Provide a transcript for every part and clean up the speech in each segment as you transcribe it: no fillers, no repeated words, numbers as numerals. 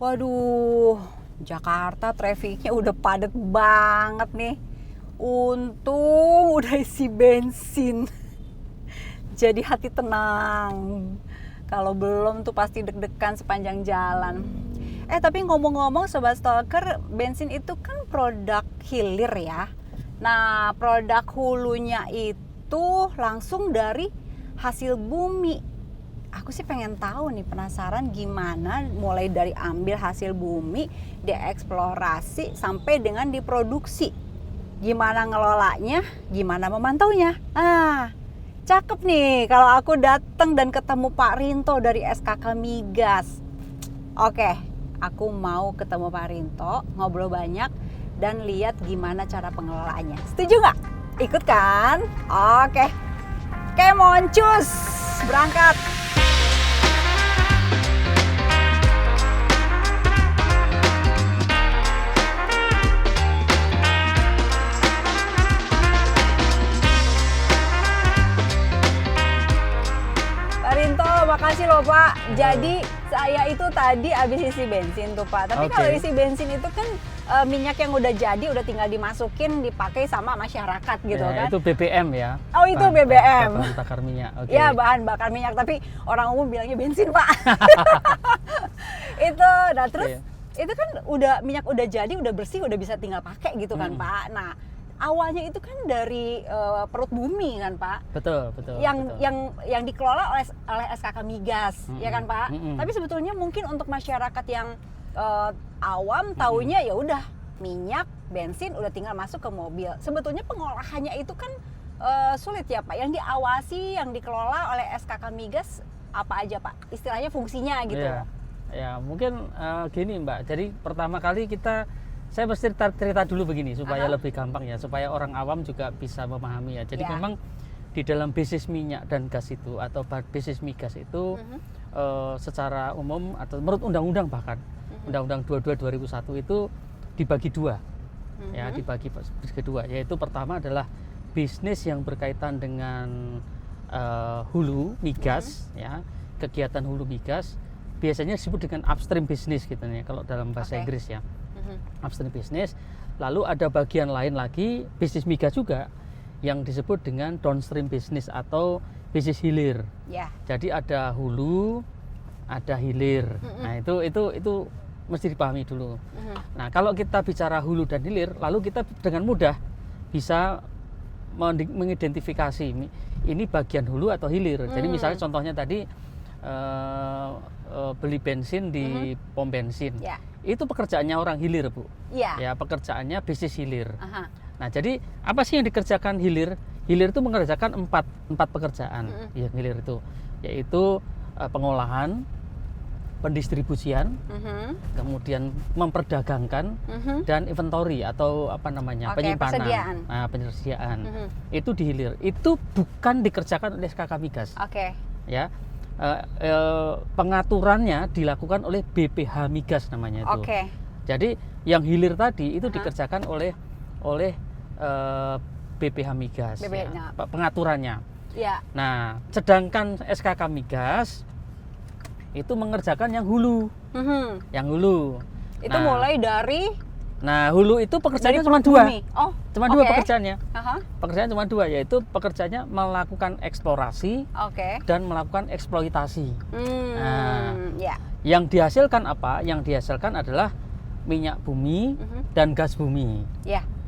Waduh, Jakarta trafficnya udah padet banget nih. Untung udah isi bensin. Jadi hati tenang. Kalau belum tuh pasti deg-degan sepanjang jalan. Tapi ngomong-ngomong Sobat Stalker, bensin itu kan produk hilir ya. Nah, produk hulunya itu langsung dari hasil bumi. Aku sih pengen tahu nih, penasaran gimana mulai dari ambil hasil bumi, dieksplorasi sampai dengan diproduksi. Gimana ngelolanya, gimana memantaunya. Cakep nih kalau aku datang dan ketemu Pak Rinto dari SKK Migas. Oke, aku mau ketemu Pak Rinto, ngobrol banyak dan lihat gimana cara pengelolaannya. Setuju nggak? Ikut kan? Oke, moncus, berangkat. Makasih loh Pak. Jadi saya itu tadi habis isi bensin tuh Pak. Tapi kalau isi bensin itu kan minyak yang udah jadi udah tinggal dimasukin dipakai sama masyarakat gitu kan. Itu BBM ya. Oh itu BBM. Bahan bakar minyak. Ya bahan bakar minyak tapi orang umum bilangnya bensin Pak. Itu nah terus itu kan udah minyak udah jadi udah bersih udah bisa tinggal pakai gitu kan Pak. Nah awalnya itu kan dari perut bumi kan Pak. Betul. Yang dikelola oleh SKK Migas, ya kan Pak. Tapi sebetulnya mungkin untuk masyarakat yang awam taunya ya udah minyak, bensin udah tinggal masuk ke mobil. Sebetulnya pengolahannya itu kan sulit ya Pak. Yang diawasi, yang dikelola oleh SKK Migas apa aja Pak? Istilahnya fungsinya gitu. Ya mungkin gini Mbak. Jadi pertama kali saya mesti cerita dulu begini supaya lebih gampang ya, supaya orang awam juga bisa memahami ya. Jadi memang di dalam bisnis minyak dan gas itu atau bisnis migas itu secara umum atau menurut undang-undang bahkan Undang-Undang 22 2001 itu dibagi dua. Ya, dibagi kedua, yaitu pertama adalah bisnis yang berkaitan dengan hulu migas ya, kegiatan hulu migas biasanya disebut dengan upstream business gitu ya kalau dalam bahasa Inggris ya. Upstream business. Lalu ada bagian lain lagi bisnis migas juga yang disebut dengan downstream business atau bisnis hilir. Jadi ada hulu, ada hilir. Nah itu mesti dipahami dulu. Nah kalau kita bicara hulu dan hilir, lalu kita dengan mudah bisa mengidentifikasi ini bagian hulu atau hilir. Jadi misalnya contohnya tadi beli bensin di pom bensin. Itu pekerjaannya orang hilir Bu. Ya pekerjaannya bisnis hilir. Nah jadi apa sih yang dikerjakan hilir? Hilir itu mengerjakan empat pekerjaan yang hilir itu, yaitu pengolahan, pendistribusian, kemudian memperdagangkan dan inventory atau apa namanya penyimpanan, penyediaan. Itu di hilir. Itu bukan dikerjakan oleh SKK Migas. Ya. Pengaturannya dilakukan oleh BPH Migas namanya itu. Jadi yang hilir tadi itu dikerjakan oleh BPH Migas. Ya, pengaturannya. Nah, sedangkan SKK Migas itu mengerjakan yang hulu. Yang hulu. Itu mulai dari hulu itu pekerjaannya cuma dua. Cuma dua pekerjaannya. Pekerjaan cuma dua, yaitu pekerjaannya melakukan eksplorasi dan melakukan eksploitasi. Yang dihasilkan apa? Yang dihasilkan adalah minyak bumi dan gas bumi.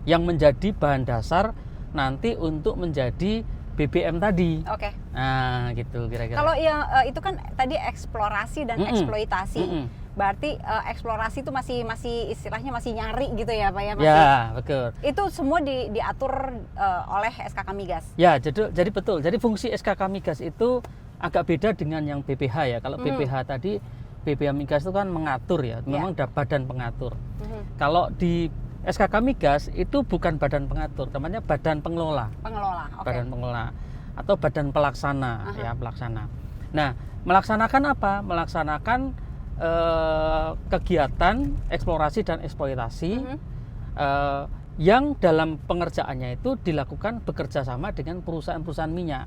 Yang menjadi bahan dasar nanti untuk menjadi BBM tadi. Nah, gitu kira-kira. Kalau yang itu kan tadi eksplorasi dan eksploitasi. Berarti eksplorasi itu masih istilahnya masih nyari gitu ya Pak ya? Betul. Itu semua diatur oleh SKK Migas. Jadi betul. Jadi fungsi SKK Migas itu agak beda dengan yang BPH ya. Kalau BPH tadi BPH Migas itu kan mengatur ya, memang ada badan pengatur. Kalau di SKK Migas itu bukan badan pengatur, namanya badan pengelola. Badan pengelola atau badan pelaksana ya, pelaksana. Nah, melaksanakan apa? Melaksanakan kegiatan eksplorasi dan eksploitasi yang dalam pengerjaannya itu dilakukan bekerja sama dengan perusahaan-perusahaan minyak.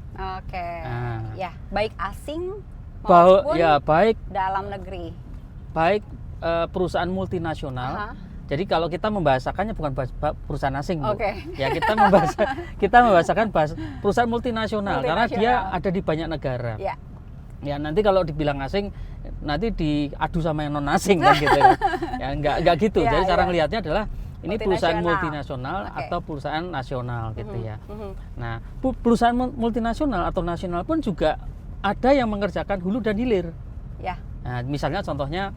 Ya, baik asing maupun baik dalam negeri. Baik perusahaan multinasional. Aha. Jadi kalau kita membahasakannya bukan perusahaan asing, Bu. Oke. Ya kita membahasakan perusahaan multinasional karena dia ada di banyak negara. Ya. Ya nanti kalau dibilang asing nanti diadu sama yang non asing kan gitu kan. Ya enggak gitu. Ya, Jadi cara ya. ngelihatnya adalah ini perusahaan Multinasional. multinasional Oke. atau perusahaan nasional gitu ya. Mhm. Nah, perusahaan multinasional atau nasional pun juga ada yang mengerjakan hulu dan hilir. Ya. Nah, misalnya contohnya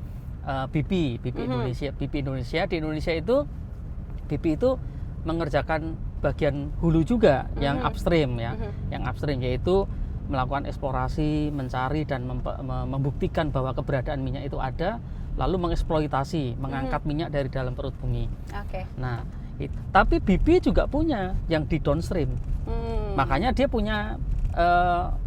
BP Indonesia. BP Indonesia di Indonesia itu BP itu mengerjakan bagian hulu juga yang upstream ya. Yang upstream yaitu melakukan eksplorasi, mencari dan membuktikan bahwa keberadaan minyak itu ada, lalu mengeksploitasi, mengangkat minyak dari dalam perut bumi. Oke. Nah, tapi BP juga punya yang di downstream. Makanya dia punya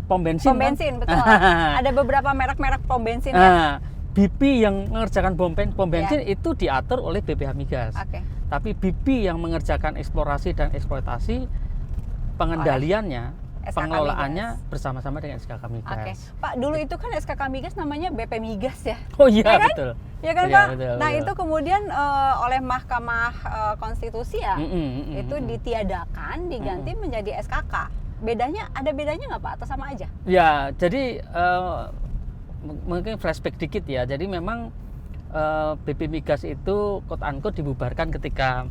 pom bensin. Pom bensin, betul. Ada beberapa merek-merek pom bensin ya. Nah, BP yang mengerjakan pom bensin itu diatur oleh BPH Migas. Oke. Tapi BP yang mengerjakan eksplorasi dan eksploitasi, pengendaliannya, SKK pengelolaannya Migas. bersama-sama dengan SKK Migas. Oke. Pak, dulu itu kan SKK Migas namanya BP Migas ya. Oh iya, Ya kan? betul. Ya kan, Iya, Pak? betul, Nah, betul. itu kemudian oleh Mahkamah Konstitusi ya, itu ditiadakan, diganti menjadi SKK. Ada bedanya nggak Pak? Atau sama aja? Ya, jadi mungkin flashback dikit ya. Jadi memang BP Migas itu quote unquote dibubarkan ketika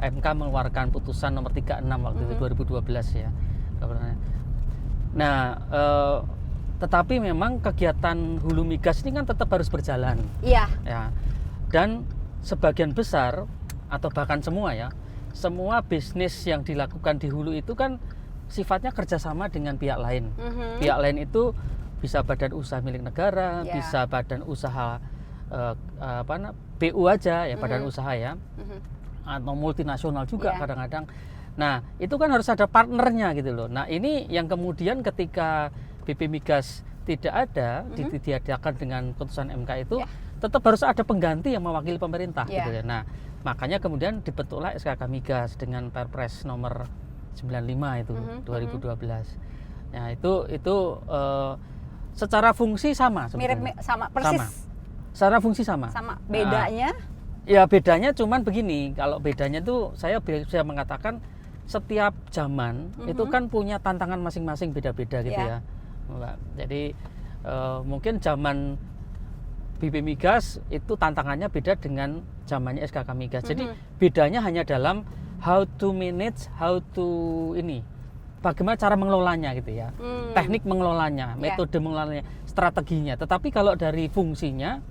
MK mengeluarkan putusan nomor 36 waktu itu 2012 ya. Nah, tetapi memang kegiatan hulu migas ini kan tetap harus berjalan. Iya. Ya. Dan sebagian besar atau bahkan semua ya, semua bisnis yang dilakukan di hulu itu kan sifatnya kerjasama dengan pihak lain. Pihak lain itu bisa badan usaha milik negara, bisa badan usaha BU aja ya, badan usaha ya, atau multinasional juga kadang-kadang. Nah, itu kan harus ada partnernya gitu loh. Nah, ini yang kemudian ketika BP Migas tidak ada, ditiadakan dengan putusan MK itu, tetap harus ada pengganti yang mewakili pemerintah gitu ya. Nah, makanya kemudian dibentuklah SKK Migas dengan Perpres nomor 95 itu 2012. Nah, itu secara fungsi sama sebetulnya. Mirip sama persis. Sama. Secara fungsi sama. Sama. Bedanya? Ya bedanya cuman begini. Kalau bedanya tuh saya bisa mengatakan setiap zaman itu kan punya tantangan masing-masing beda-beda gitu ya, Mbak. Jadi mungkin zaman BP Migas itu tantangannya beda dengan zamannya SKK Migas. Jadi bedanya hanya dalam how to manage, bagaimana cara mengelolanya gitu ya. Teknik mengelolanya, metode mengelolanya, strateginya. Tetapi kalau dari fungsinya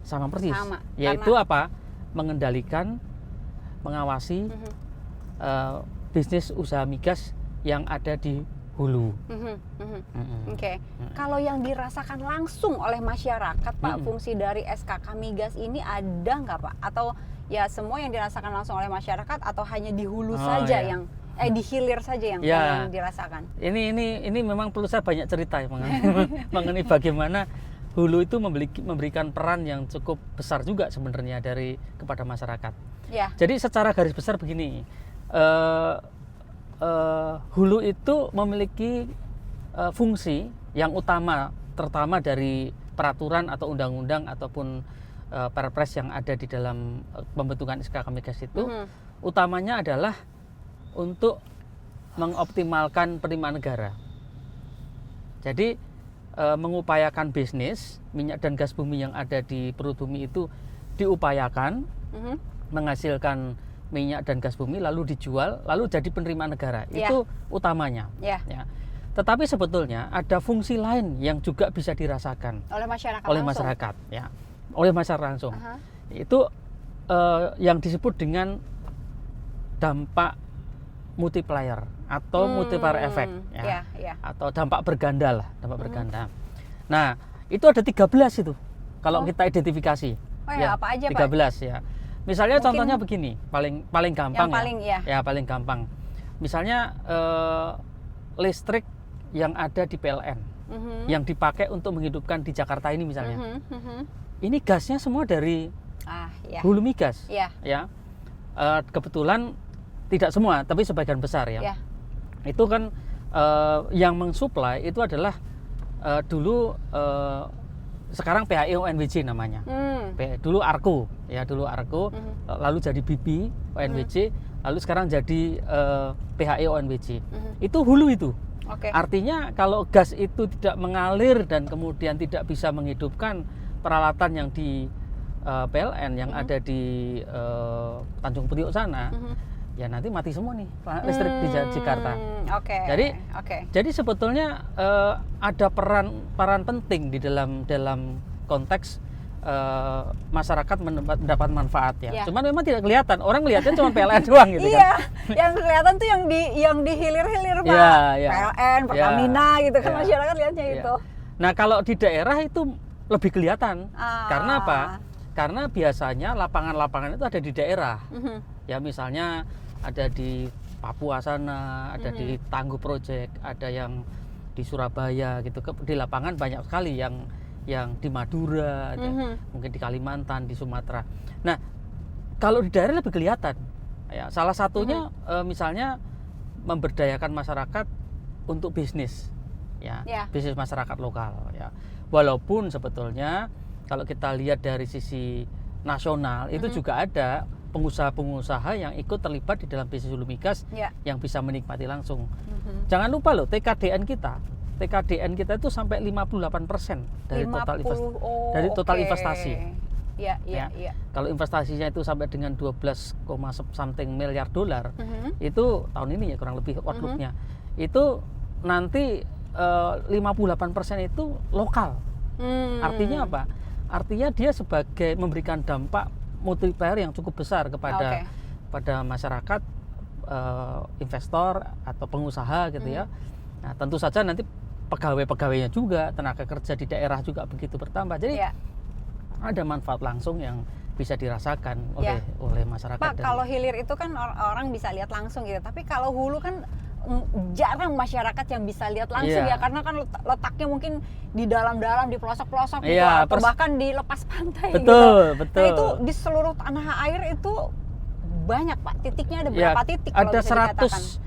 sama persis. Yaitu apa? Mengendalikan, mengawasi bisnis usaha migas yang ada di hulu. Oke. Kalau yang dirasakan langsung oleh masyarakat, Pak, fungsi dari SKK Migas ini ada nggak, Pak? Atau ya semua yang dirasakan langsung oleh masyarakat atau hanya di hulu saja yang di hilir saja yang dirasakan? Ini memang perlu saya banyak cerita ya, mengenai bagaimana hulu itu memberikan peran yang cukup besar juga sebenarnya kepada masyarakat. Ya. Jadi secara garis besar begini. Hulu itu memiliki fungsi yang utama, terutama dari peraturan atau undang-undang ataupun perpres yang ada di dalam pembentukan SKK Migas itu, utamanya adalah untuk mengoptimalkan penerimaan negara. Jadi mengupayakan bisnis minyak dan gas bumi yang ada di perut bumi itu diupayakan menghasilkan minyak dan gas bumi lalu dijual lalu jadi penerimaan negara. Itu utamanya. Ya. Tetapi sebetulnya ada fungsi lain yang juga bisa dirasakan oleh masyarakat ya, oleh masyarakat langsung. Itu yang disebut dengan dampak multiplier atau multiplier effect ya. Atau dampak berganda lah, berganda. Nah, itu ada 13 itu kalau kita identifikasi. Apa aja, 13 Pak? ya. Misalnya contohnya begini, paling gampang paling gampang. Misalnya listrik yang ada di PLN yang dipakai untuk menghidupkan di Jakarta ini misalnya. Ini gasnya semua dari hulu migas. Ya. Kebetulan tidak semua, tapi sebagian besar ya. Itu kan yang mensuplai itu adalah dulu sekarang PHI ONWJ namanya. Dulu Arko, ya dulu Arko, lalu jadi BP ONWJ, lalu sekarang jadi PHI ONWJ. Itu hulu itu. Artinya kalau gas itu tidak mengalir dan kemudian tidak bisa menghidupkan peralatan yang di PLN yang ada di Tanjung Priok sana, ya nanti mati semua nih listrik di Jakarta. Jadi sebetulnya ada peran penting di dalam konteks masyarakat mendapat manfaat ya. Cuman memang tidak kelihatan. Orang lihatnya cuma PLN doang gitu kan. Yang kelihatan tuh yang di hilir-hilir Pak. PLN, Pertamina gitu kan masyarakat lihatnya itu. Nah, kalau di daerah itu lebih kelihatan. Karena apa? Karena biasanya lapangan-lapangan itu ada di daerah. Ya misalnya ada di Papua sana, ada di Tangguh Project, ada yang di Surabaya gitu. Di lapangan banyak sekali yang di Madura, mungkin di Kalimantan, di Sumatera. Nah, kalau di daerah lebih kelihatan. Ya, salah satunya misalnya memberdayakan masyarakat untuk bisnis, ya, bisnis masyarakat lokal. Ya, walaupun sebetulnya kalau kita lihat dari sisi nasional itu juga ada pengusaha-pengusaha yang ikut terlibat di dalam bisnis hulu migas yang bisa menikmati langsung. Jangan lupa loh, TKDN kita itu sampai 58% dari total investasi. Kalau investasinya itu sampai dengan 12, something miliar dolar, itu tahun ini ya kurang lebih outlook-nya. Itu nanti 58% itu lokal. Artinya apa? Artinya dia sebagai memberikan dampak multiplier yang cukup besar kepada masyarakat, investor atau pengusaha gitu ya. Nah, tentu saja nanti pegawai-pegawainya juga, tenaga kerja di daerah juga begitu bertambah. Jadi ada manfaat langsung yang bisa dirasakan oleh masyarakat. Pak, kalau hilir itu kan orang bisa lihat langsung gitu. Tapi kalau hulu kan jarang masyarakat yang bisa lihat langsung ya, karena kan letaknya mungkin di dalam-dalam, di pelosok-pelosok gitu, atau bahkan di lepas pantai betul. Nah itu di seluruh tanah air itu banyak Pak, titiknya ada berapa titik? Ada 174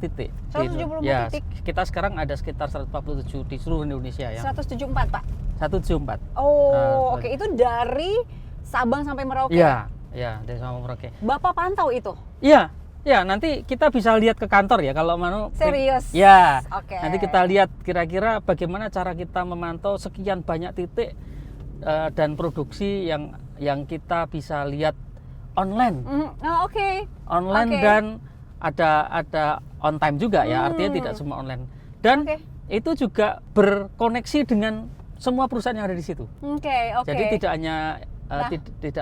titik. 174 titik. Kita sekarang ada sekitar 147 di seluruh Indonesia ya. 174 Pak? 174. Oke. Itu dari Sabang sampai Merauke? Iya, dari Sabang Merauke. Bapak pantau itu? Iya, nanti kita bisa lihat ke kantor ya kalau mau. Serius? Ya. Nanti kita lihat kira-kira bagaimana cara kita memantau sekian banyak titik dan produksi yang kita bisa lihat online. Online dan ada on time juga ya, artinya tidak semua online. Dan itu juga berkoneksi dengan semua perusahaan yang ada di situ. Jadi tidak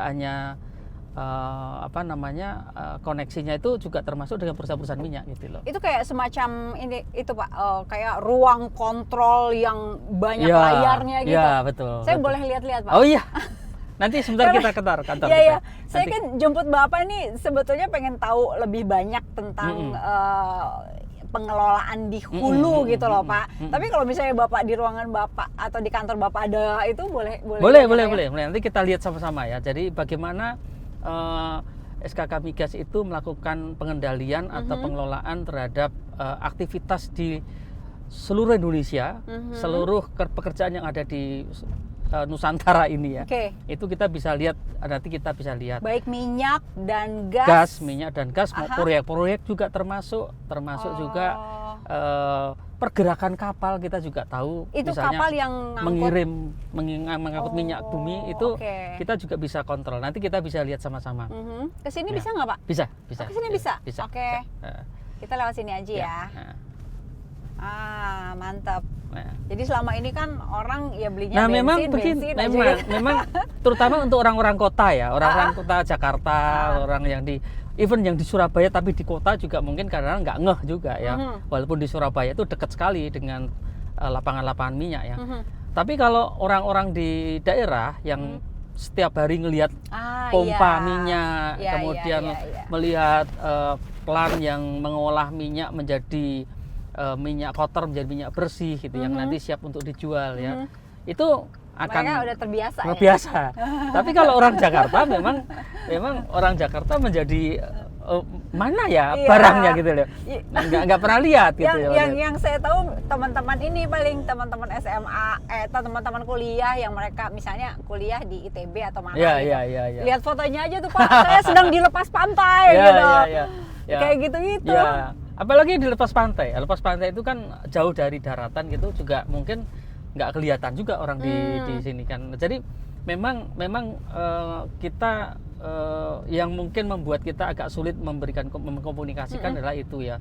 hanya koneksinya itu juga termasuk dengan perusahaan-perusahaan minyak gitu loh. Itu kayak semacam ini itu Pak, kayak ruang kontrol yang banyak layarnya gitu. Iya, betul. Saya boleh lihat-lihat Pak? Oh iya. Nanti sebentar kita ke kantor kita. Saya kan jemput Bapak nih sebetulnya pengen tahu lebih banyak tentang pengelolaan di hulu gitu loh Pak. Tapi kalau misalnya Bapak di ruangan Bapak atau di kantor Bapak ada itu boleh. Nanti kita lihat sama-sama ya. Jadi bagaimana SKK Migas itu melakukan pengendalian atau pengelolaan terhadap aktivitas di seluruh Indonesia, seluruh pekerjaan yang ada di Nusantara ini ya. Itu kita bisa lihat, nanti kita bisa lihat. Baik minyak dan gas. Minyak dan gas, proyek-proyek juga termasuk juga pergerakan kapal kita juga tahu. Itu misalnya kapal yang mengangkut minyak bumi itu kita juga bisa kontrol. Nanti kita bisa lihat sama-sama. Kesini bisa nggak Pak? Bisa. Kesini bisa. Oke. Kita lewat sini aja ya. Mantap. Jadi selama ini kan orang ya belinya bensin aja. Memang terutama untuk orang-orang kota ya, orang-orang kota Jakarta, orang yang even yang di Surabaya tapi di kota juga mungkin karena nggak ngeh juga ya. Walaupun di Surabaya itu dekat sekali dengan lapangan-lapangan minyak ya. Tapi kalau orang-orang di daerah yang setiap hari ngelihat pompa minyak, kemudian melihat plant yang mengolah minyak menjadi minyak kotor menjadi minyak bersih gitu yang nanti siap untuk dijual ya. Itu akan mereka udah terbiasa. Tapi kalau orang Jakarta memang orang Jakarta menjadi mana ya Iya. barangnya gitu loh. I- Nggak pernah lihat gitu ya. yang saya tahu teman-teman ini paling teman-teman SMA atau teman-teman kuliah yang mereka misalnya kuliah di ITB atau mana Iya, gitu. iya, iya, iya. Lihat fotonya aja tuh Pak, saya sedang dilepas pantai Iya, gitu. iya, iya. Ya. Kayak gitu-gitu. Ya, apalagi di lepas pantai. Lepas pantai itu kan jauh dari daratan gitu juga mungkin nggak kelihatan juga orang di sini kan. Jadi memang kita yang mungkin membuat kita agak sulit mengkomunikasikan adalah itu ya.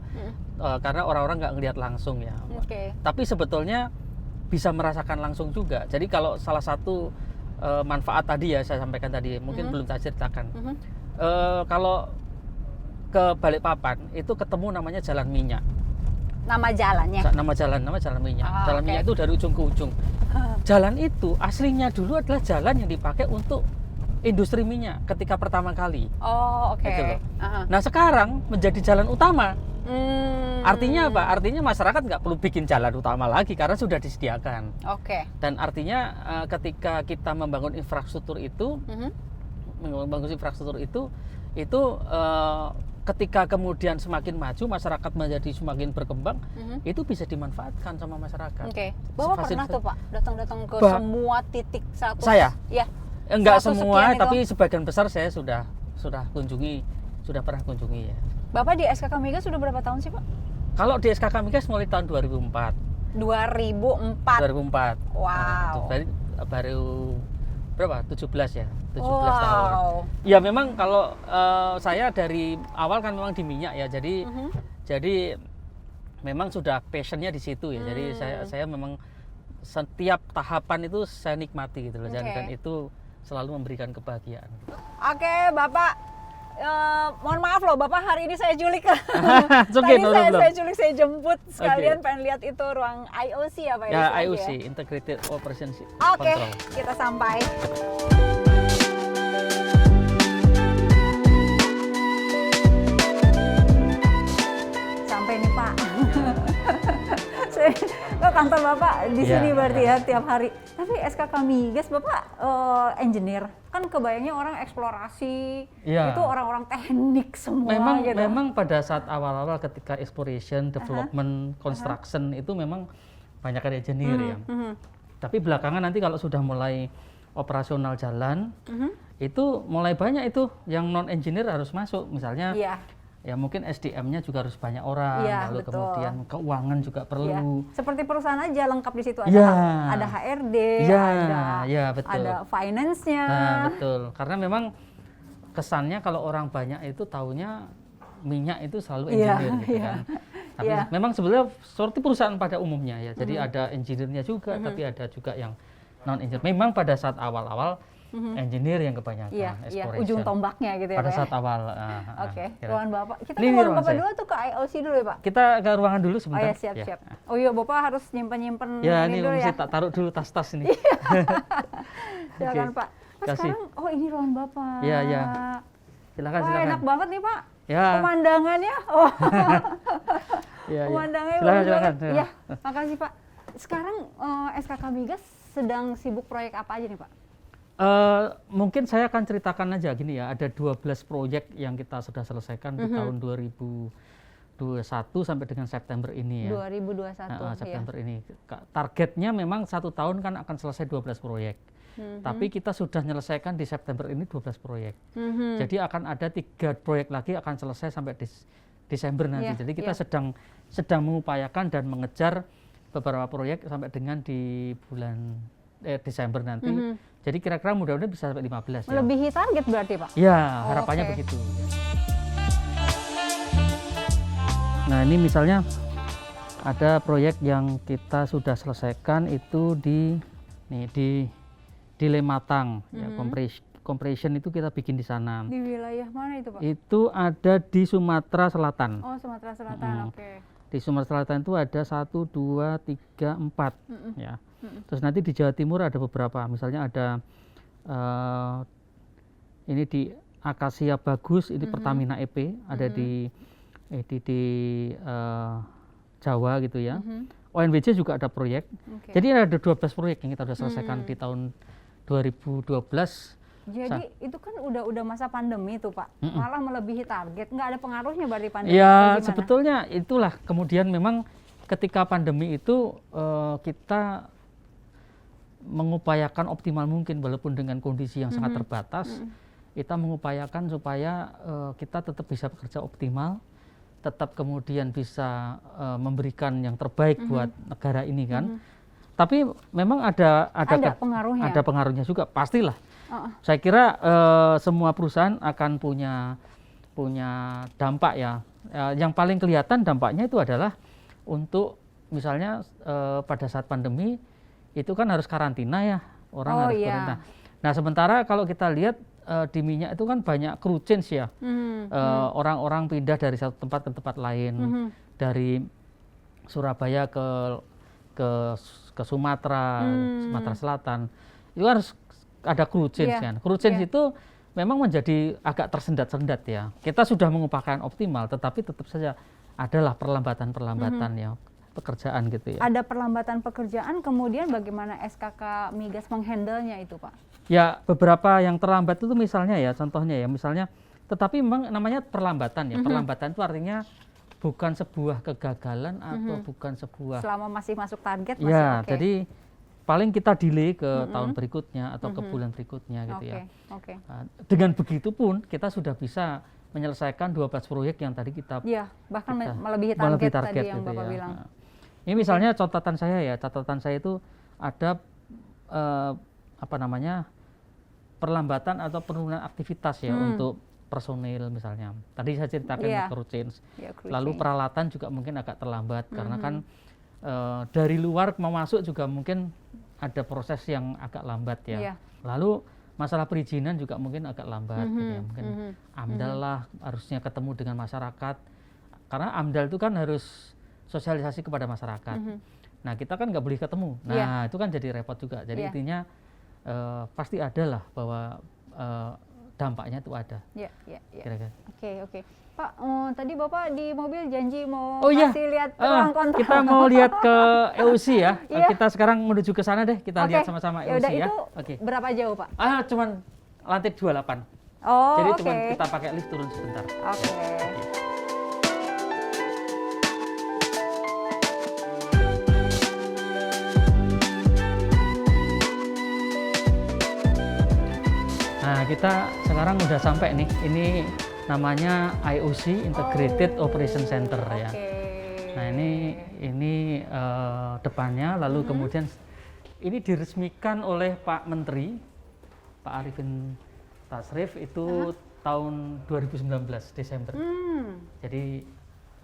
Karena orang-orang nggak ngelihat langsung ya. Oke. Tapi sebetulnya bisa merasakan langsung juga. Jadi kalau salah satu manfaat tadi ya saya sampaikan tadi mungkin belum saya ceritakan. Kalau ke Balikpapan itu ketemu namanya Jalan Minyak. Nama jalannya. Nama jalan minyak. Ah, Jalan oke. minyak itu dari ujung ke ujung. Jalan itu aslinya dulu adalah jalan yang dipakai untuk industri minyak ketika pertama kali. Oh, oke. Gitu loh. Aha. Nah sekarang menjadi jalan utama. Hmm. Artinya apa? Artinya masyarakat nggak perlu bikin jalan utama lagi karena sudah disediakan. Oke. Dan artinya ketika kita membangun infrastruktur itu, ketika kemudian semakin maju, masyarakat menjadi semakin berkembang, itu bisa dimanfaatkan sama masyarakat. Oke. Bapak pernah tuh Pak datang-datang ke Ba- semua titik 100? Saya? Ya. Enggak 100 semua, sekian itu. tapi sebagian besar saya sudah kunjungi, sudah pernah kunjungi ya. Bapak di SKK Migas sudah berapa tahun sih Pak? Kalau di SKK Migas mulai tahun 2004. 2004. 2004. Wow. Nah, itu baru berapa? 17 ya. 17 Wow. tahun. Ya memang kalau saya dari awal kan memang di minyak ya. Jadi memang sudah passionnya di situ ya. Jadi saya memang setiap tahapan itu saya nikmati gitu loh. Dan itu selalu memberikan kebahagiaan. Oke, Bapak. Mohon maaf loh, Bapak hari ini saya culik. It's okay, Tadi no saya problem. culik, saya jemput sekalian pengen lihat itu ruang IOC apa ya? Ya, istilahnya IOC, Integrated Operation Oke, Control. kita sampai. Sampai nih Pak. Kantor Bapak di Ya, sini berarti ya. ya tiap hari. Tapi SKK Migas Bapak engineer, kan kebayangnya orang eksplorasi, Ya. itu orang-orang teknik semua Memang gitu. memang pada saat awal-awal ketika exploration, development, construction itu memang banyak engineer ya. Tapi belakangan nanti kalau sudah mulai operasional jalan, itu mulai banyak itu yang non engineer harus masuk. Misalnya Iya. ya mungkin SDM-nya juga harus banyak orang, Iya, lalu betul. kemudian keuangan juga Ya, perlu. seperti perusahaan aja lengkap di situ ada Ya. ada HRD, Ya, ada ya, betul. ada finance-nya. Nah, betul. Karena memang kesannya kalau orang banyak itu taunya minyak itu selalu Iya, engineer gitu iya. kan. Tapi Iya. memang sebenarnya seperti perusahaan pada umumnya ya. Jadi ada engineer-nya juga, tapi ada juga yang non engineer. Memang pada saat awal-awal engineer yang kebanyakan Iya, iya, exploration. ujung tombaknya gitu ya. Pada Pak, saat ya? awal. Oke, kira- ruangan Bapak. Kita Ini ke ruangan ruangan Bapak saya. dulu tuh ke IOC dulu ya, Pak? Kita ke ruangan dulu Oh sebentar. ya, siap, Ya. siap. Oh iya, Bapak harus nyimpen-nyimpen Ya, ini dulu mesti ya. tak taruh dulu tas-tas ini. Silakan, Oke. Pak. Pak, Kasih. sekarang, oh ini ruangan Bapak. Iya, iya. Silakan, Wah, silakan. enak banget nih, Pak. Ya. Pemandangannya. Oh, Ya, ya. pemandangannya Silakan, bagus silakan. banget. Iya, makasih, Pak. Sekarang SKK Migas sedang sibuk proyek apa aja nih, Pak? Mungkin saya akan ceritakan aja gini ya, ada 12 proyek yang kita sudah selesaikan di tahun 2021 sampai dengan September ini ya. 2021. September ini. Targetnya memang 1 tahun kan akan selesai 12 proyek. Tapi kita sudah menyelesaikan di September ini 12 proyek. Jadi akan ada 3 proyek lagi akan selesai sampai Desember nanti. Iya, Jadi kita sedang mengupayakan dan mengejar beberapa proyek sampai dengan di bulan Desember nanti. Jadi kira-kira mudah-mudahan bisa sampai 15 ya. Melebihi target berarti, Pak? Ya, harapannya Oke. begitu. Nah, ini misalnya ada proyek yang kita sudah selesaikan itu di Lematang ya, compression itu kita bikin di sana. Di wilayah mana itu, Pak? Itu ada di Sumatera Selatan. Oh, Sumatera Selatan. Oke. Di Sumatera Selatan itu ada 1, 2, 3, 4 ya. Terus nanti di Jawa Timur ada beberapa, misalnya ada ini di Akasia Bagus, ini Pertamina EP ada di Jawa gitu ya. ONBJ juga ada proyek. Oke. Jadi ada 12 proyek yang kita sudah selesaikan di tahun 2012 Jadi itu kan udah masa pandemi tuh Pak, malah melebihi target, nggak ada pengaruhnya berarti pandemi? Ya atau gimana? sebetulnya itulah kemudian memang ketika pandemi itu kita mengupayakan optimal mungkin walaupun dengan kondisi yang sangat terbatas, kita mengupayakan supaya kita tetap bisa bekerja optimal, tetap kemudian bisa memberikan yang terbaik buat negara ini kan. Tapi memang ada pengaruhnya. Ada pengaruhnya juga, pastilah. Saya kira semua perusahaan akan punya dampak ya. Yang paling kelihatan dampaknya itu adalah untuk misalnya pada saat pandemi itu kan harus karantina ya, orang harus karantina. Nah sementara kalau kita lihat di minyak itu kan banyak crew change ya, orang-orang pindah dari satu tempat ke tempat lain, dari Surabaya ke Sumatera, Sumatera Selatan, itu harus ada crew change kan. Crew change itu memang menjadi agak tersendat-sendat ya. Kita sudah mengupayakan optimal, tetapi tetap saja adalah perlambatan-perlambatan ya pekerjaan gitu ya. Ada perlambatan pekerjaan, kemudian bagaimana SKK Migas menghandlenya itu Pak? Ya beberapa yang terlambat itu misalnya ya, contohnya ya, misalnya, tetapi memang namanya perlambatan ya. Perlambatan itu artinya bukan sebuah kegagalan atau bukan sebuah selama masih masuk target masih ya, oke. jadi paling kita delay ke tahun berikutnya atau ke bulan berikutnya gitu ya. Nah, dengan begitu pun kita sudah bisa menyelesaikan 12 proyek yang tadi kita bahkan melebihi target tadi yang gitu Bapak ya. bilang. Nah, ini misalnya catatan saya itu ada perlambatan atau penurunan aktivitas ya untuk personil misalnya. Tadi saya ceritakan crew change. Lalu peralatan juga mungkin agak terlambat karena kan dari luar mau masuk juga mungkin ada proses yang agak lambat ya. Lalu masalah perizinan juga mungkin agak lambat gitu ya. Mungkin AMDAL lah harusnya ketemu dengan masyarakat. Karena AMDAL itu kan harus sosialisasi kepada masyarakat. Nah, kita kan nggak boleh ketemu. Nah, itu kan jadi repot juga. Jadi intinya pasti ada lah bahwa dampaknya itu ada. Kira-kira. Oke. Pak, tadi Bapak di mobil janji mau kasih lihat ruang kontrol. Kita mau lihat ke EOC ya. Kita sekarang menuju ke sana deh. Kita lihat sama-sama EOC ya. Itu berapa jauh Pak? Cuman lantai 28. Jadi cuman kita pakai lift turun sebentar. Nah, kita sekarang udah sampai nih. Ini namanya IOC Integrated Operation Center ya. Nah, ini depannya, lalu kemudian ini diresmikan oleh Pak Menteri, Pak Arifin Tasrif itu tahun 2019 Desember. Jadi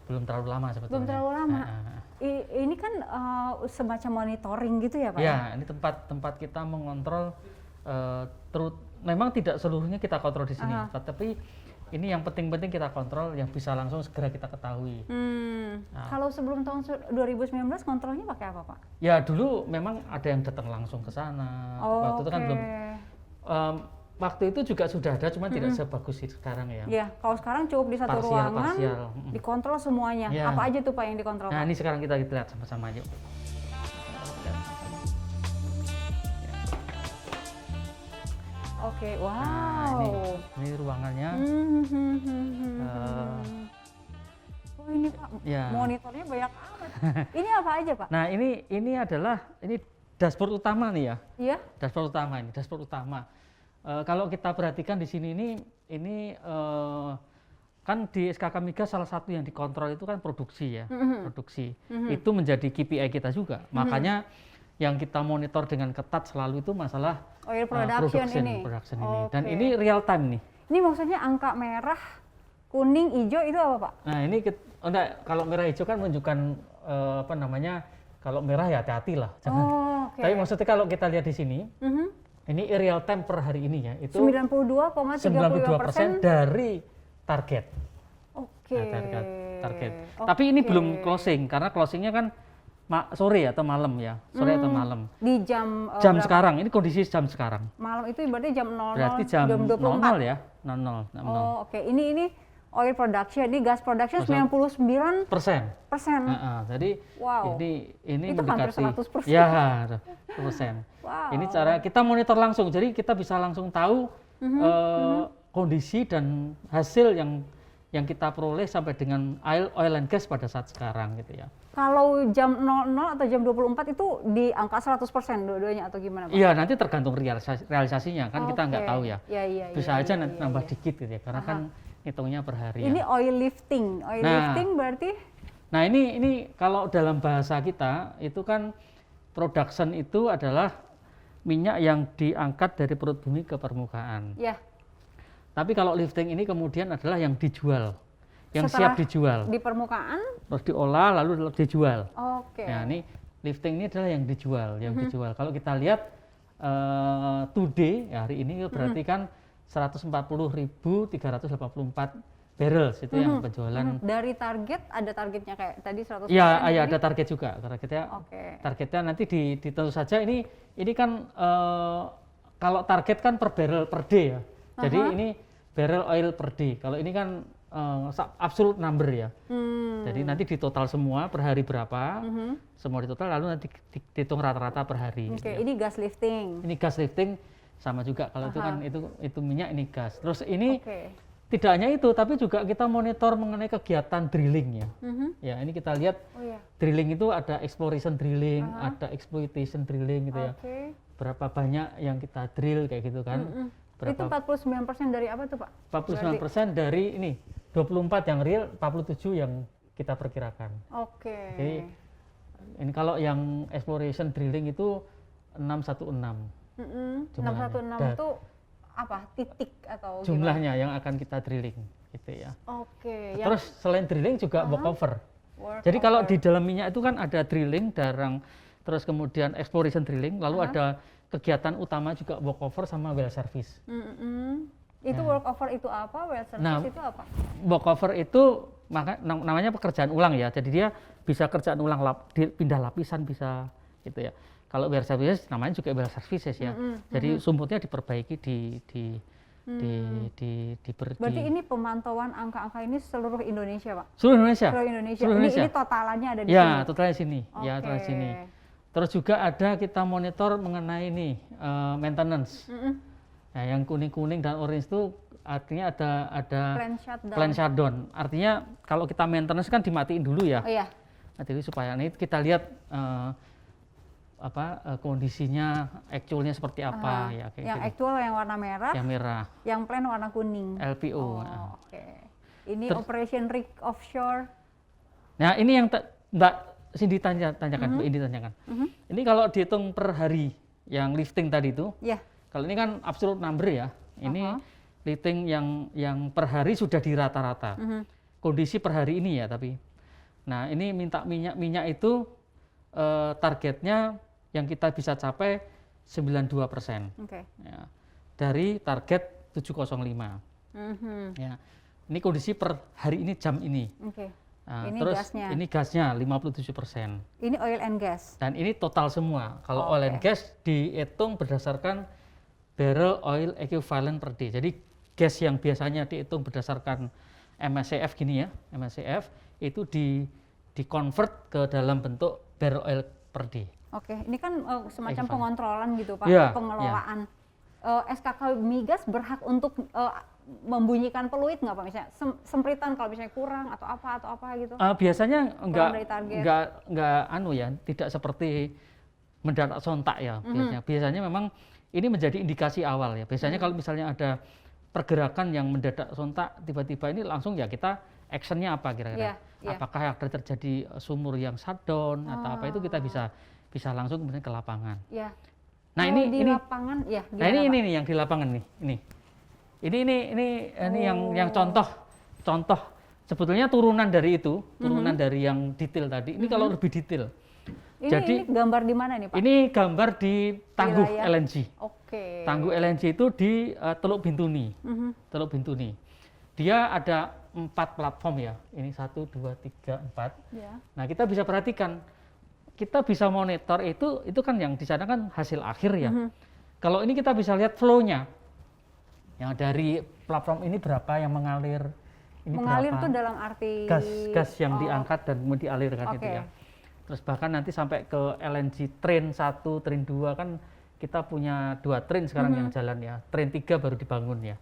belum terlalu lama sebetulnya. Belum terlalu lama. Ini kan semacam monitoring gitu ya Pak? Ya, ini tempat kita mengontrol memang tidak seluruhnya kita kontrol di sini, tapi ini yang penting-penting kita kontrol, yang bisa langsung segera kita ketahui. Kalau sebelum tahun 2019 kontrolnya pakai apa Pak? Ya dulu memang ada yang datang langsung ke sana. Waktu itu kan belum. Waktu itu juga sudah ada, cuma tidak sebagus sekarang ya. Iya, kalau sekarang cukup di satu ruangan, dikontrol semuanya. Apa aja tuh Pak yang dikontrol? Nah, ini sekarang kita lihat sama-sama yuk. Wow. Nah, ini ruangannya. Ini Pak, monitornya banyak amat. Ini apa aja Pak? Nah, ini adalah dashboard utama nih ya. Iya. Dashboard utama. Kalau kita perhatikan di sini ini kan di SKK Migas salah satu yang dikontrol itu kan produksi ya. Produksi. Itu menjadi KPI kita juga. Makanya yang kita monitor dengan ketat selalu itu masalah oil production ini. Dan ini real time nih. Ini maksudnya angka merah, kuning, hijau itu apa Pak? Nah ini kalau merah hijau kan menunjukkan kalau merah ya hati-hati lah. Tapi maksudnya kalau kita lihat di sini, ini real time per hari ini ya, itu 92% dari target. Target. Tapi ini belum closing karena closingnya kan sore atau malam ya, Di jam sekarang, ini kondisi jam sekarang. Malam itu berarti jam 00. Berarti jam 00 ya, 00. Ini oil production, ini gas production 99%. Jadi ini itu mendekati hampir 100%. Ya, 100%. Ini cara kita monitor langsung, jadi kita bisa langsung tahu kondisi dan hasil yang kita peroleh sampai dengan oil and gas pada saat sekarang gitu ya. Kalau jam 00 atau jam 24 itu di angka 100% dua-duanya atau gimana Pak? Iya, nanti tergantung realisasinya kan kita nggak tahu ya. Iya, Bisa aja nanti nambah dikit gitu ya, karena kan hitungnya per hari. Ini oil lifting. Oil lifting berarti? Nah ini kalau dalam bahasa kita itu kan production itu adalah minyak yang diangkat dari perut bumi ke permukaan. Ya. Tapi kalau lifting ini kemudian adalah yang dijual, yang Setelah siap dijual. di permukaan? Terus diolah lalu dijual. Oke. Nah ini lifting ini adalah yang dijual, dijual. Kalau kita lihat today hari ini berarti kan 140.384 barrels itu yang penjualan. Dari target ada targetnya kayak tadi 100%? Iya, ada target juga. Targetnya, targetnya nanti tentu saja ini kan kalau target kan per barrel per day ya. Jadi ini barrel oil per day. Kalau ini kan absolute number ya. Jadi nanti ditotal semua per hari berapa, semua ditotal lalu nanti dihitung rata-rata per hari. Oke, ini gas lifting. Ini gas lifting sama juga kalau itu kan itu minyak ini gas. Terus ini tidak hanya itu, tapi juga kita monitor mengenai kegiatan drilling ya. Ya ini kita lihat drilling itu ada exploration drilling, ada exploitation drilling gitu ya. Berapa banyak yang kita drill kayak gitu kan. Itu 49% dari apa tuh Pak? 49% dari ini, 24 yang real, 47 yang kita perkirakan. Oke. Jadi ini kalau yang exploration drilling itu 616. 616 itu apa? Titik atau jumlahnya yang akan kita drilling gitu ya. Oke. Terus selain drilling juga workover. Jadi kalau di dalam minyak itu kan ada drilling, darang, terus kemudian exploration drilling, lalu ada kegiatan utama juga workover sama well service. Itu workover itu apa? Well service itu apa? Workover itu namanya pekerjaan ulang ya. Jadi dia bisa kerjaan ulang, pindah lapisan bisa gitu ya. Kalau well service namanya juga well services ya. Jadi sumutnya diperbaiki Berarti ini pemantauan angka-angka ini seluruh Indonesia Pak? Seluruh Indonesia. Seluruh Indonesia. Ini totalannya ada di sini? Ya, totalnya sini. Ya, totalnya sini. Terus juga ada kita monitor mengenai ini maintenance. Nah, yang kuning-kuning dan orange itu artinya ada plan shutdown. Artinya kalau kita maintenance kan dimatiin dulu ya. Jadi supaya ini kita lihat kondisinya actualnya seperti apa ya kayak yang gitu. Actual yang warna merah. Yang merah. Yang plan warna kuning. LPO. Ini operation rig offshore. Nah, ini yang Mbak Cindy tanyakan, Bu Indi tanyakan. Ini kalau dihitung per hari yang lifting tadi itu, kalau ini kan absolute number ya, ini lifting yang per hari sudah di rata-rata. Kondisi per hari ini ya tapi. Nah ini minta minyak itu targetnya yang kita bisa capai 92%. Ya, dari target 705. Ya, ini kondisi per hari ini jam ini. Nah, ini terus gasnya. Ini gasnya 57%. Ini oil and gas. Dan ini total semua. Kalau oil and gas dihitung berdasarkan barrel oil equivalent per day. Jadi gas yang biasanya dihitung berdasarkan MSCF gini ya, MSCF itu di convert ke dalam bentuk barrel oil per day. Ini kan semacam pengontrolan gitu Pak, pengelolaan. SKK Migas berhak untuk membunyikan peluit nggak Pak, misalnya sempritan kalau misalnya kurang atau apa gitu? Biasanya enggak tidak seperti mendadak sontak ya biasanya memang ini menjadi indikasi awal ya. Biasanya kalau misalnya ada pergerakan yang mendadak sontak tiba-tiba ini langsung ya kita actionnya apa kira-kira? Apakah ada terjadi sumur yang shutdown atau apa itu kita bisa langsung kemudian ke lapangan. Nah ini lapangan ya. Nah ini nih yang di lapangan nih ini. Ini yang contoh sebetulnya turunan dari itu, dari yang detail tadi. Ini kalau lebih detail. Ini gambar di mana nih Pak? Ini gambar di Tangguh LNG. Tangguh LNG itu di Teluk Bintuni. Teluk Bintuni. Dia ada 4 platform ya. Ini 1, 2, 3, 4. Nah kita bisa perhatikan, kita bisa monitor itu kan yang di sana kan hasil akhir ya. Kalau ini kita bisa lihat flow-nya. Yang dari platform ini berapa yang mengalir, ini mengalir berapa tuh dalam arti gas yang diangkat dan kemudian dialirkan gitu ya. Terus bahkan nanti sampai ke LNG train 1, train 2 kan kita punya 2 train sekarang yang jalan ya. Train 3 baru dibangun ya.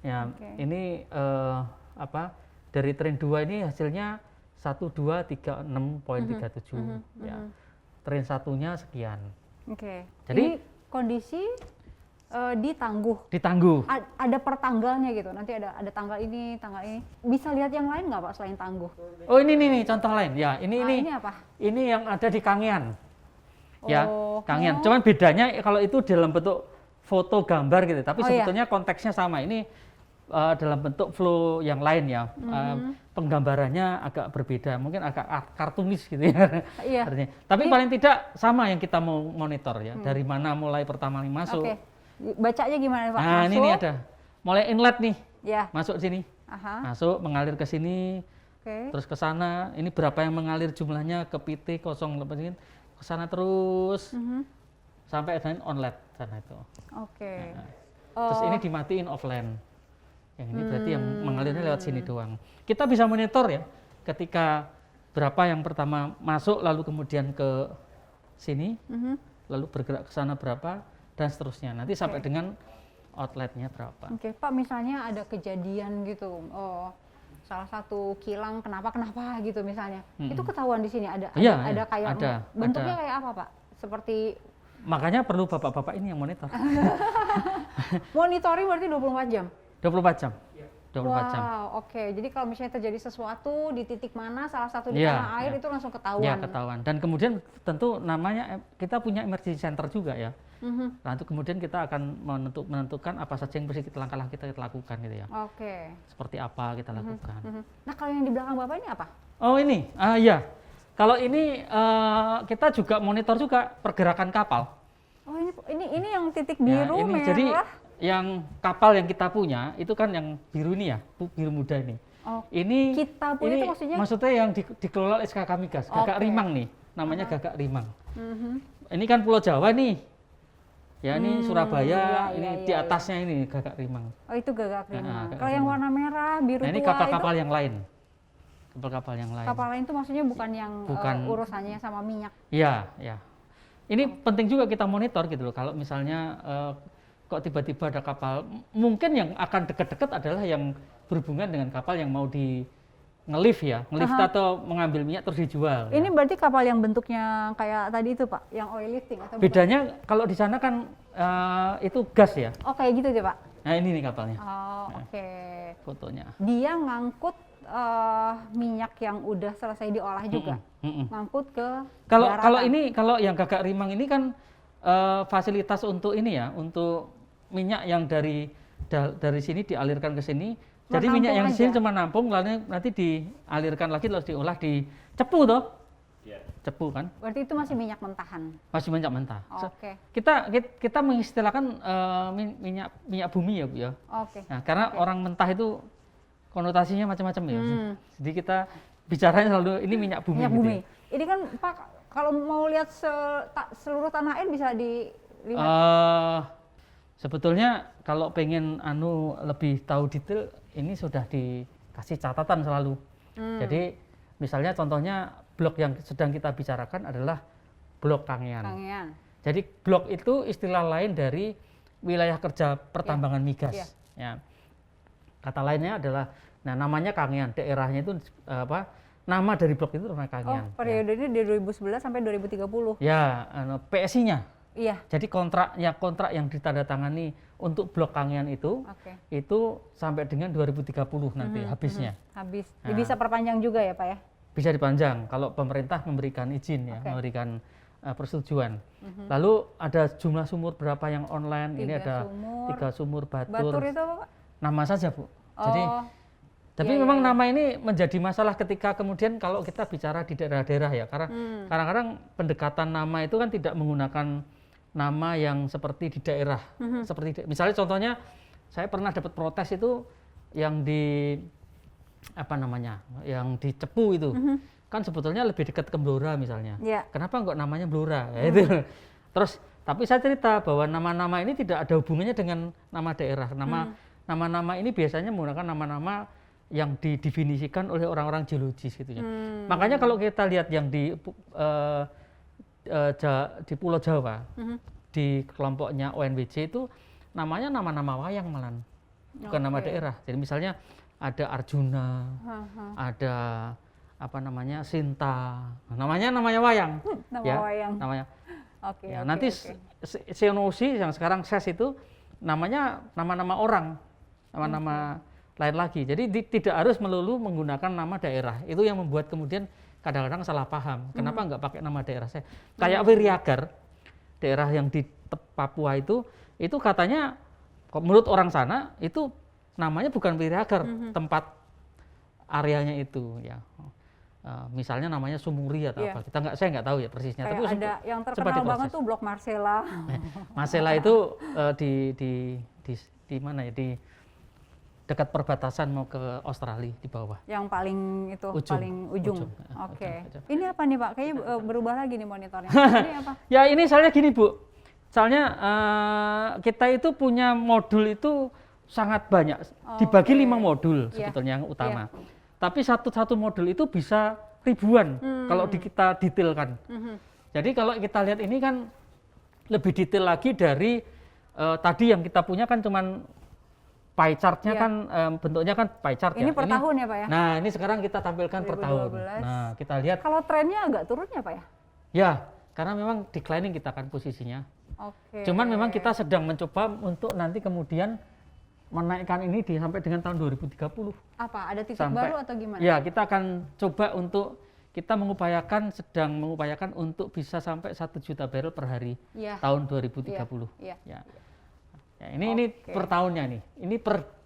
Ya, ini dari train 2 ini hasilnya 1236,37 ya. Train satunya sekian. Oke. Jadi ini kondisi ditangguh. Ada per tanggalnya gitu. Nanti ada tanggal ini, tanggal ini. Bisa lihat yang lain nggak Pak selain tangguh? Oh ini nih contoh lain ya. Ini apa? Ini yang ada di Kangean. Ya, Kangean. Oh. Cuman bedanya kalau itu dalam bentuk foto gambar gitu. Tapi sebetulnya konteksnya sama. Ini dalam bentuk flow yang lain ya. Penggambarannya agak berbeda, mungkin agak kartunis gitu ya. Iya. Tapi paling tidak sama yang kita mau monitor ya. Dari mana mulai pertama kali masuk. Oke. Bacanya gimana Pak? Nah, ini ada. Mulai inlet nih. Ya. Masuk sini. Masuk, mengalir ke sini. Terus ke sana. Ini berapa yang mengalir jumlahnya ke PT 08 ke sana terus. Sampai dengan onlet sana itu. Oke. Nah, terus ini dimatiin offline. Yang ini berarti yang mengalirnya lewat sini doang. Kita bisa monitor ya, ketika berapa yang pertama masuk, lalu kemudian ke sini, lalu bergerak ke sana berapa, dan seterusnya. Nanti sampai dengan outletnya berapa. Oke, Pak, misalnya ada kejadian gitu, salah satu kilang kenapa gitu misalnya, itu ketahuan di sini ada kayak bentuknya kayak apa Pak? Seperti makanya perlu bapak-bapak ini yang monitor. Monitoring berarti 24 jam. 24 jam. 24 jam. Oke. Jadi kalau misalnya terjadi sesuatu di titik mana, salah satu di tanah air itu langsung ketahuan. Iya, ketahuan. Dan kemudian tentu namanya kita punya emergency center juga ya. Nah, itu kemudian kita akan menentukan apa saja yang mesti langkah kita lakukan gitu ya. Oke. Seperti apa kita lakukan. Nah, kalau yang di belakang Bapak ini apa? Oh, ini. Iya. Kalau ini kita juga monitor juga pergerakan kapal. Oh, ini yang titik biru ini merah. Jadi yang kapal yang kita punya itu kan yang biru ini ya, biru muda ini. Ini kita punya itu maksudnya yang dikelola SKK Migas, Gagak Rimang nih, namanya Gagak Rimang. Ini kan Pulau Jawa nih, ya ini Surabaya, di atasnya ini Gagak Rimang. Oh itu Gagak Rimang. Kalau yang warna merah, biru tua ini kapal-kapal yang lain. Kapal-kapal yang lain. Kapal lain itu maksudnya bukan yang urusannya sama minyak. Iya, ya. Ini penting juga kita monitor gitu loh. Kalau misalnya kok tiba-tiba ada kapal, mungkin yang akan dekat-dekat adalah yang berhubungan dengan kapal yang mau di nge-lift ya, nge-lift atau mengambil minyak terus dijual. Ini berarti kapal yang bentuknya kayak tadi itu Pak, yang oil lifting atau bedanya bukan? Kalau di sana kan itu gas ya. Oh kayak gitu deh Pak. Nah ini nih kapalnya. Oh oke. Fotonya. Dia ngangkut minyak yang udah selesai diolah juga, ngangkut ke kalau kalau yang Gagak Rimang ini kan fasilitas untuk ini ya, untuk minyak yang dari sini dialirkan ke sini. Jadi minyak yang di sini cuma nampung, lalu nanti dialirkan lagi, lalu diolah di cepu toh. Cepu kan. Berarti itu masih minyak mentahan. Masih minyak mentah. Oke. Kita mengistilahkan minyak bumi ya Bu ya. Oke. Nah, karena orang mentah itu konotasinya macam-macam ya. Jadi kita bicaranya selalu ini minyak bumi. Minyak gitu bumi. Ya. Ini kan Pak, kalau mau lihat seluruh tanah air bisa dilihat. Sebetulnya kalau pengen lebih tahu detail, ini sudah dikasih catatan selalu. Jadi misalnya contohnya blok yang sedang kita bicarakan adalah blok Kangean. Jadi blok itu istilah lain dari wilayah kerja pertambangan migas. Ya. Kata lainnya adalah, namanya Kangean, daerahnya itu nama dari blok itu namanya Kangean. Oh, periode ini dari 2011 sampai 2030. Ya, PSI-nya. Iya. Jadi kontrak yang ditandatangani untuk blok Kangean itu sampai dengan 2030 nanti habisnya. Habis. Nah, bisa perpanjang juga ya Pak ya? Bisa dipanjang kalau pemerintah memberikan izin ya, memberikan persetujuan. Lalu ada jumlah sumur berapa yang online? Ini ada 3 sumur Batur. Batur itu apa Pak? Nama saja Bu. Jadi tapi memang nama ini menjadi masalah ketika kemudian kalau kita bicara di daerah-daerah ya, karena kadang-kadang pendekatan nama itu kan tidak menggunakan nama yang seperti di daerah. Misalnya contohnya saya pernah dapat protes itu yang di yang di Cepu itu. Kan sebetulnya lebih dekat ke Blora misalnya. Kenapa enggak namanya Blora? Itu. Terus tapi saya cerita bahwa nama-nama ini tidak ada hubungannya dengan nama daerah. Nama-nama ini biasanya menggunakan nama-nama yang didefinisikan oleh orang-orang geologis gitu ya. Makanya kalau kita lihat yang di Pulau Jawa, di kelompoknya ONWJ itu namanya nama-nama wayang malah, bukan nama daerah. Jadi misalnya ada Arjuna, ada apa namanya Sinta, namanya wayang. Nama wayang. Namanya. Oke. Nanti Seonosi yang sekarang SES itu namanya nama-nama orang, nama-nama lain lagi. Jadi tidak harus melulu menggunakan nama daerah. Itu yang membuat kemudian kadang-kadang salah paham. Kenapa nggak pakai nama daerah saya? Kayak Wiriagar, daerah yang di Papua itu katanya menurut orang sana itu namanya bukan Wiriagar, tempat areanya itu ya. Misalnya namanya Sumuri atau apa. Saya nggak tahu ya persisnya. Kayak tapi ada yang terkenal banget tuh Blok Marcella. Marcella itu di mana ya? Di dekat perbatasan mau ke Australia di bawah. Yang paling itu paling ujung. Oke. Ini apa nih Pak? Kayaknya berubah lagi nih monitornya. Ini apa? Ya ini soalnya gini Bu. Soalnya kita itu punya modul itu sangat banyak. Dibagi 5 modul sebetulnya yang utama. Tapi satu modul itu bisa ribuan kalau kita detailkan. Jadi kalau kita lihat ini kan lebih detail lagi dari tadi yang kita punya kan cuman pie chart-nya kan bentuknya kan pie chart. Ini per tahun ya Pak ya? Nah ini sekarang kita tampilkan 2012. Per tahun. Nah kita lihat. Kalau trennya agak turun ya Pak ya? Ya, karena memang declining kita kan posisinya. Cuman memang kita sedang mencoba untuk nanti kemudian menaikkan ini sampai dengan tahun 2030. Apa? Ada titik baru atau gimana? Ya, kita akan coba untuk kita sedang mengupayakan untuk bisa sampai 1 juta barrel per hari tahun 2030. Ya, ini per tahunnya nih.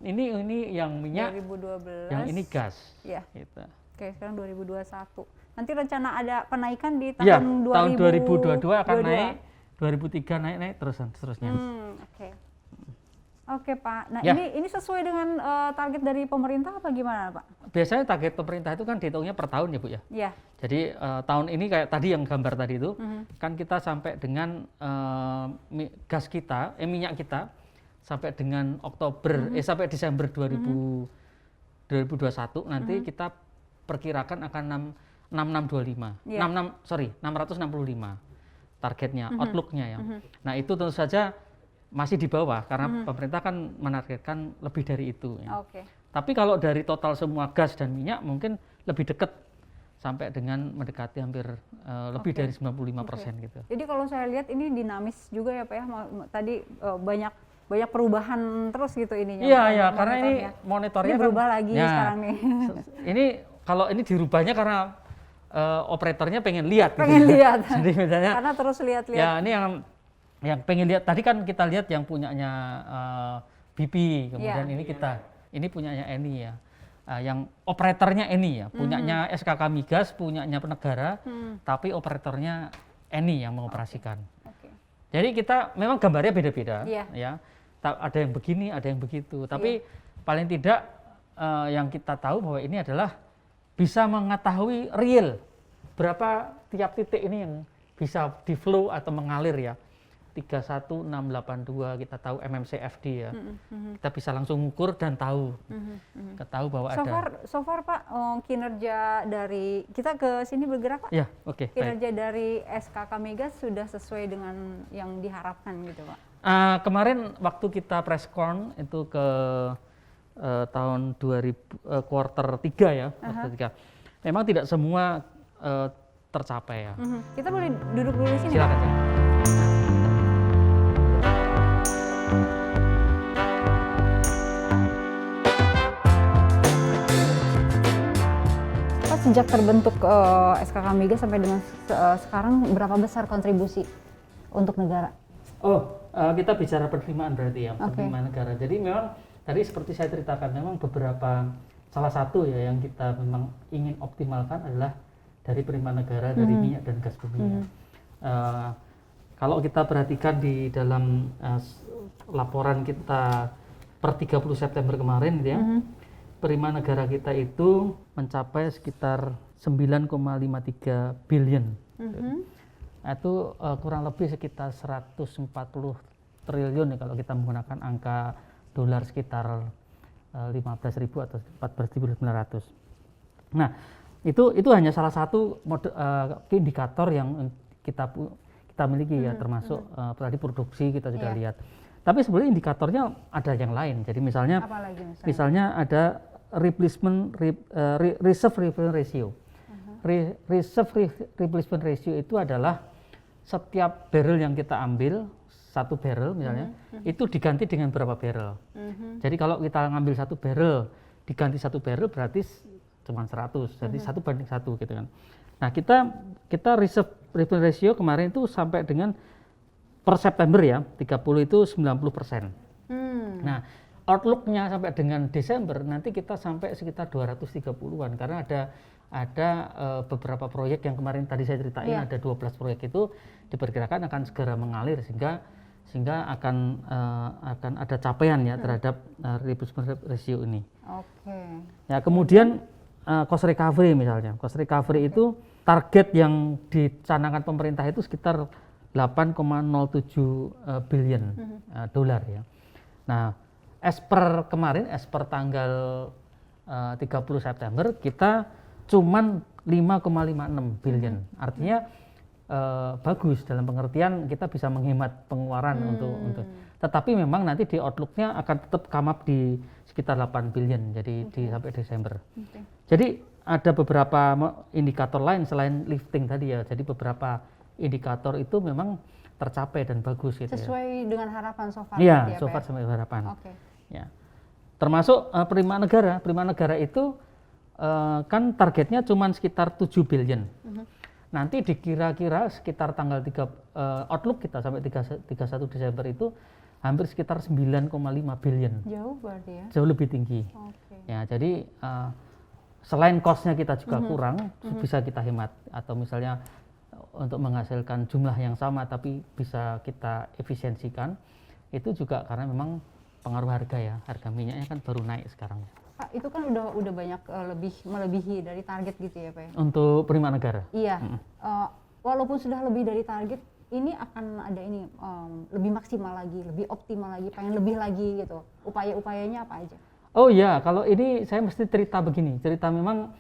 Ini yang minyak, 2012. yang ini gas. Ya. Gitu. Oke, sekarang 2021. Nanti rencana ada penaikan di tahun 2022 akan naik, 2003 naik terus seterusnya. Oke Pak, nah ini sesuai dengan target dari pemerintah apa gimana Pak? Biasanya target pemerintah itu kan dihitungnya per tahun ya Bu ya? Iya. Jadi tahun ini kayak tadi yang gambar tadi itu, kan kita sampai dengan minyak kita sampai dengan sampai Desember 2021 nanti kita perkirakan akan 665 targetnya, outlook-nya ya. Nah itu tentu saja masih di bawah karena pemerintah kan menargetkan lebih dari itu ya. Tapi kalau dari total semua gas dan minyak mungkin lebih dekat sampai dengan mendekati hampir lebih dari 95% gitu. Jadi kalau saya lihat ini dinamis juga ya Pak ya. Tadi banyak perubahan terus gitu ininya. Iya karena ini monitornya ini berubah lagi sekarang nih. Ini kalau ini dirubahnya karena operatornya pengen lihat. Lihat. Jadi misalnya karena terus lihat-lihat. Ya ini yang pengen lihat tadi kan kita lihat yang punyanya BP, kemudian ini ini punyanya Eni ya, yang operatornya Eni ya, punyanya SKK Migas, punyanya negara, tapi operatornya Eni yang mengoperasikan. Jadi kita memang gambarnya beda-beda, ya, ada yang begini, ada yang begitu, tapi paling tidak yang kita tahu bahwa ini adalah bisa mengetahui real berapa tiap titik ini yang bisa di flow atau mengalir ya. 31682 kita tahu MMCFD ya. Kita bisa langsung ukur dan tahu. Tahu bahwa so far Pak, kinerja dari kita ke sini bergerak Pak? Ya, kinerja dari SKK Migas sudah sesuai dengan yang diharapkan gitu Pak? Kemarin waktu kita press con itu ke tahun 2000 kuartal 3 ya, kuartal 3. Memang tidak semua tercapai ya. Kita boleh duduk dulu di sini. Silakan. Sejak terbentuk SKK Migas sampai dengan sekarang berapa besar kontribusi untuk negara? Kita bicara penerimaan berarti ya, penerimaan negara. Jadi memang tadi seperti saya ceritakan memang salah satu ya yang kita memang ingin optimalkan adalah dari penerimaan negara dari minyak dan gas bumi. Kalau kita perhatikan di dalam laporan kita per 30 September kemarin gitu ya, penerimaan negara kita itu mencapai sekitar 9,53 billion. Itu kurang lebih sekitar 140 triliun ya kalau kita menggunakan angka dolar sekitar 15.000 atau 14.900. Nah, itu hanya salah satu indikator yang kita kita miliki ya, termasuk tadi produksi kita sudah Iya. lihat. Tapi sebenarnya indikatornya ada yang lain. Jadi misalnya Apalagi misalnya ada reserve replacement ratio. Reserve replacement ratio itu adalah setiap barrel yang kita ambil, satu barrel misalnya, itu diganti dengan berapa barrel. Jadi kalau kita ngambil satu barrel, diganti satu barrel berarti cuma 100, jadi 1:1 gitu kan. Nah kita reserve replacement ratio kemarin itu sampai dengan per September ya, 30 itu 90%. Nah outlook-nya sampai dengan Desember nanti kita sampai sekitar 230-an karena ada beberapa proyek yang kemarin tadi saya ceritain, ada 12 proyek itu diperkirakan akan segera mengalir sehingga akan ada capaian ya terhadap replacement ratio ini. Oke. Ya kemudian cost recovery misalnya, cost recovery itu target yang dicanangkan pemerintah itu sekitar 8,07 billion dolar ya. Nah, as per tanggal 30 September kita cuman 5,56 billion. Artinya bagus dalam pengertian kita bisa menghemat pengeluaran untuk. Tetapi memang nanti di outlook-nya akan tetap come up di sekitar 8 billion jadi sampai Desember. Jadi ada beberapa indikator lain selain lifting tadi ya. Jadi beberapa indikator itu memang tercapai dan bagus gitu Sesuai dengan harapan so far. Iya, so far sampai harapan. Oke. Ya. Termasuk penerimaan negara. Penerimaan negara itu kan targetnya cuma sekitar 7 billion. Nanti dikira-kira sekitar tanggal 3 outlook kita sampai 31 Desember itu hampir sekitar 9,5 billion. Jauh berarti ya. Jauh lebih tinggi. Oke. Ya, jadi selain cost-nya kita juga kurang, bisa kita hemat atau misalnya untuk menghasilkan jumlah yang sama tapi bisa kita efisiensikan, itu juga karena memang pengaruh harga ya, harga minyaknya kan baru naik sekarang. Pak, itu kan udah banyak melebihi dari target gitu ya Pak ya? Untuk penerimaan negara? Iya, walaupun sudah lebih dari target, ini akan ada lebih maksimal lagi, lebih optimal lagi, pengen lebih lagi gitu. Upaya-upayanya apa aja? Oh iya, kalau ini saya mesti cerita begini, cerita memang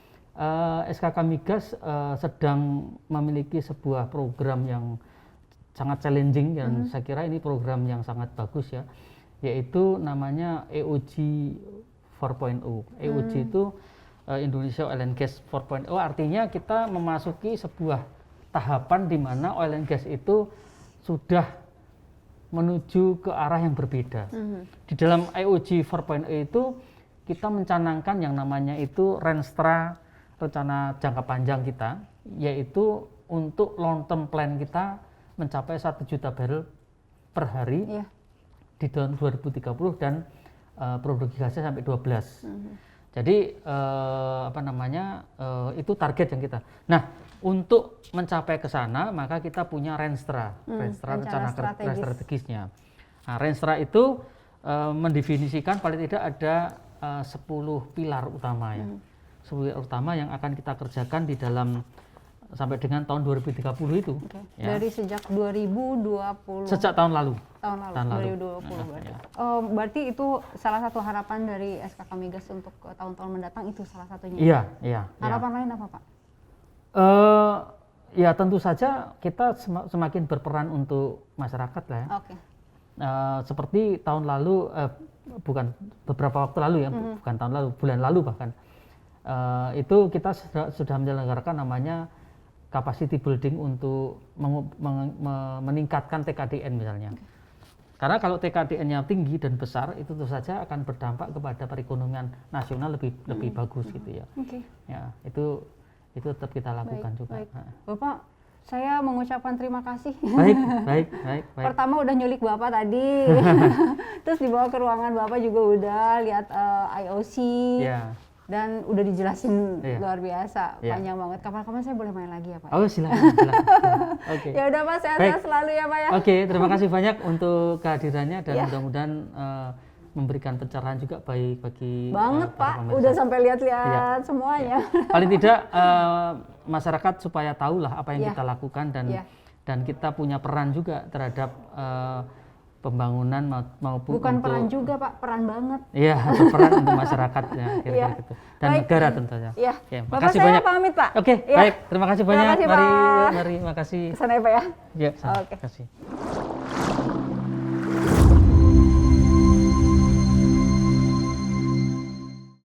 SKK Migas sedang memiliki sebuah program yang sangat challenging dan saya kira ini program yang sangat bagus ya, yaitu namanya EOG 4.0. EOG itu Indonesia Oil and Gas 4.0, artinya kita memasuki sebuah tahapan di mana oil and gas itu sudah menuju ke arah yang berbeda. Di dalam EOG 4.0 itu kita mencanangkan yang namanya itu Renstra, rencana jangka panjang kita, yaitu untuk long term plan kita mencapai 1 juta barrel per hari di tahun 2030 dan produksi gasnya sampai 12. Jadi itu target yang kita. Nah, untuk mencapai ke sana maka kita punya Renstra, rencana strategisnya. Nah, Renstra itu mendefinisikan paling tidak ada 10 pilar utama ya. 10 pilar utama yang akan kita kerjakan di dalam sampai dengan tahun 2030 itu. Ya. Dari sejak 2020. Sejak tahun lalu. Tahun lalu 2020 berarti. Berarti itu salah satu harapan dari SKK Migas untuk tahun-tahun mendatang, itu salah satunya. Iya. Harapan lain apa Pak? Ya tentu saja kita semakin berperan untuk masyarakat lah ya. Oke. Seperti tahun lalu, bukan beberapa waktu lalu ya, bukan tahun lalu, bulan lalu bahkan, itu kita sudah menyelenggarakan namanya capacity building untuk meningkatkan TKDN misalnya. Karena kalau TKDN-nya tinggi dan besar, itu tentu saja akan berdampak kepada perekonomian nasional lebih bagus gitu ya. Ya, itu tetap kita lakukan juga. Baik. Bapak, saya mengucapkan terima kasih. Baik. Pertama udah nyulik Bapak tadi, terus dibawa ke ruangan Bapak juga udah lihat IOC, dan udah dijelasin luar biasa, panjang banget. Kapan-kapan saya boleh main lagi ya Pak? Oh silakan. Oke. Ya udah Pak, sehat-sehat selalu ya Pak ya. Oke, terima kasih banyak untuk kehadirannya dan mudah-mudahan memberikan pencerahan juga bagi banget Pak, pemirsa. udah sampai lihat-lihat semuanya. Paling tidak masyarakat supaya tahulah apa yang kita lakukan dan kita punya peran juga terhadap pembangunan maupun Bukan untuk peran juga Pak, peran banget. iya, peran untuk masyarakat ya, kira-kira Iya. gitu. Dan Baik. negara tentunya. Iya. Ya, Bapak makasih saya banyak. pamit Pak. Oke, Iya. baik. Terima kasih Terima banyak. kasih, Mari, Pak. mari, makasih. Kesana ya Pak ya. Ya, Oke. terima kasih.